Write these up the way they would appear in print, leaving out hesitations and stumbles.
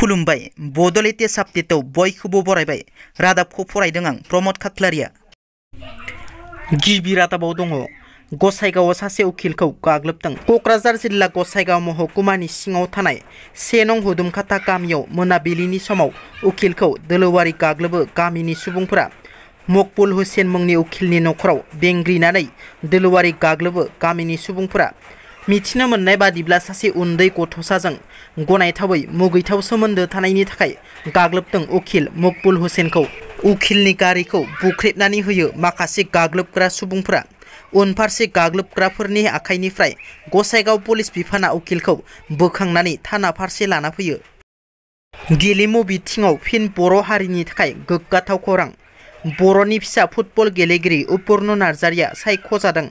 खुलुमबाय बड'लेण्ड साबजेक्टआव बयखौबो बरायबाय रादाबखौ फरायदों आं प्रमद खाख्लारिया। गिबि रादाबाव दङ गसाइगावआव सासे उखिलखौ गाग्लोबदों। क'क्राझार जिल्ला गसाइगाव महकुमानि सिङाव थानाय 1 नं हुदुमखाथा गामियाव मोनाबिलिनि समाव उखिलखौ दोलोवारि गाग्लोबो गामिनि सुबुंफोरा मकबुल हुसेन मुंनि उखिलनि न'खराव बेंग्रिनानै दोलोवारि गाग्लोबो गामिनि सुबुंफोरा। मिथिनो मोननाय बादिब्ला सासे उन्दै गथ'साजों गनायथावै मुगैथाव सोमोन्दो थानायनि थाखाय गाग्लोबदों उखिल मकबुल हुसेनखौ। उखिलनि गारिखौ बुख्रेबनानै होयो माखासे गाग्लोबग्रा सुबुंफोरा। उनफारसे गाग्लोबग्राफोरनि आखाइनिफ्राय गसाइगाव पुलिस बिफाना उखिलखौ बोखांनानै थाना फारसे लाना फैयो। गेलेमु बिथिङाव फिन बर' हारिनि थाखाय गोग्गाथाव खौरां। बर'नि फिसा फुटबल गेलेगिरि उपुर्न नार्जारिया सायख'जादों।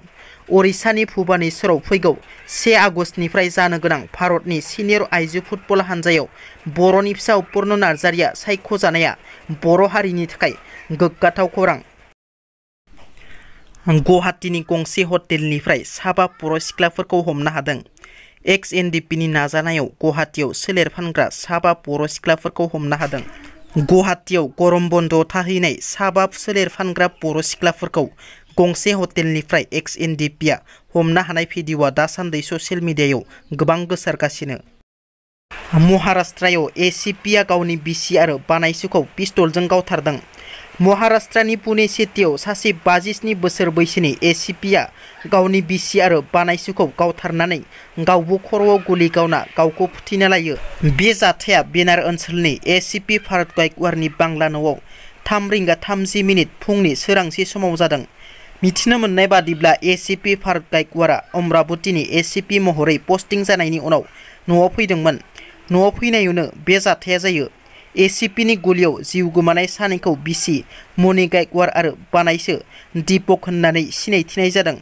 ओडिशानि भुबानेश्वराव फैगौ 1 आगस्टनिफ्राय जानो गोनां भारतनि सिनियर आइजो फुटबल हानजायाव बर'नि फिसा उपुर्न नार्जारिया सायख'जानाया बर' हारिनि थाखाय गोग्गाथाव खौरां। गुवाहाटीनि गंसे हटेलनिफ्राय 7 बर' सिख्लाफोरखौ हमनो हादों। एक्स-NDFB नाजानायाव गुवाहाटीयाव सोलेर फानग्रा 7 बर' सिख्लाफोरखौ हमनो हादों। गुवाहाटीयाव गरम बन्द थाहैनाय 7 सोलेर फानग्रा बर' सिख्लाफोरखौ गंसे हटेलनिफ्राय एक्स-NDFB हमनो हानाय भिडिअ'आ दासान्दि ससियेल मिडियायाव गोबां गोसारगासिनो। महाराष्ट्रआव ACPआ गावनि बिसि आरो बानायसोखौ पिस्तलजों गावथारदों। महाराष्ट्रनि पुणे सिटीआव सासे 57 बोसोर बैसोनि ACPआ गावनि बिसि आरो बानायसोखौ गावथारनानै गावबो खर'आव गुलि गावना गावखौ फोथैना लायो। बे जाथाया बेनार ओनसोलनि ACP भारत गायकवारनि बांला न'आव 3:30 फुंनि सोरांसि समाव जादों। मिथिनो मोननाय बादिब्ला ACP भारत गायकवारा अमरावतीनि ACP महरै पस्टिं जानायनि उनाव न'आव फैदोंमोन। न'आव फैनायावनो बे जाथाया जायो। ACPनि गुलियाव जिउ गोमानाय सानैखौ बिसि मनि गायकवार आरो बानायसो दीपक होननानै सिनायथिनाय जादों।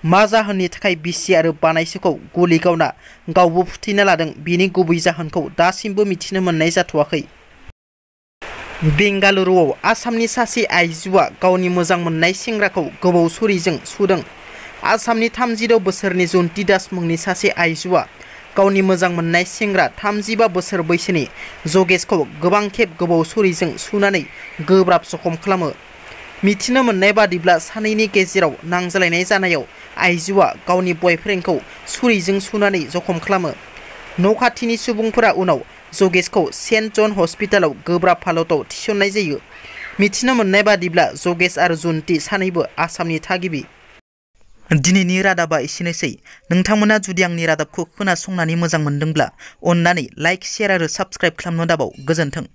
मा जाहोननि थाखाय बिसि आरो बानायसोखौ गुलि गावना गावबो फोथैना लादों बेनि गुबै जाहोनखौ दासिमबो मिथिनो मोननाय जाथ'वाखै। बेंगालुरुआव आसामनि सासे आइजोआ गावनि मोजां मोननाय सेंग्राखौ गोबौ छुरिजों सुदों। आसामनि 36 बोसोरनि जन्ति दास मुंनि सासे आइजोआ गावनि मोजां मोननाय सेंग्रा 35 बोसोर बैसोनि जगेशखौ गोबां खेब गोबौ छुरिजों सुनानै गोब्राब जखम खालामो। मिथिनो मोननाय बादिब्ला सानैनि गेजेराव नांज्लायनाय जानायाव आइजोआ गावनि बयफ्रेन्डखौ छुरिजों सुनानै जखम खालामो। न' खाथिनि सुबुंफोरा उनाव जगेशखौ सेन्ट जन हस्पिटालाव गोब्राब हालतआव थिसननाय जायो। मिथिनो मोननाय बादिब्ला जगेश आरो जन्ति सानैबो आसामनि थागिबि। दिनैनि रादाबा एसेनोसै। नोंथांमोना जुदि आंनि रादाबखौ खोनासंनानै मोजां मोनदोंब्ला अन्नानै लाइक, शेयार आरो साबस्क्राइब खालामनो दाबाव। गोजोन्थों।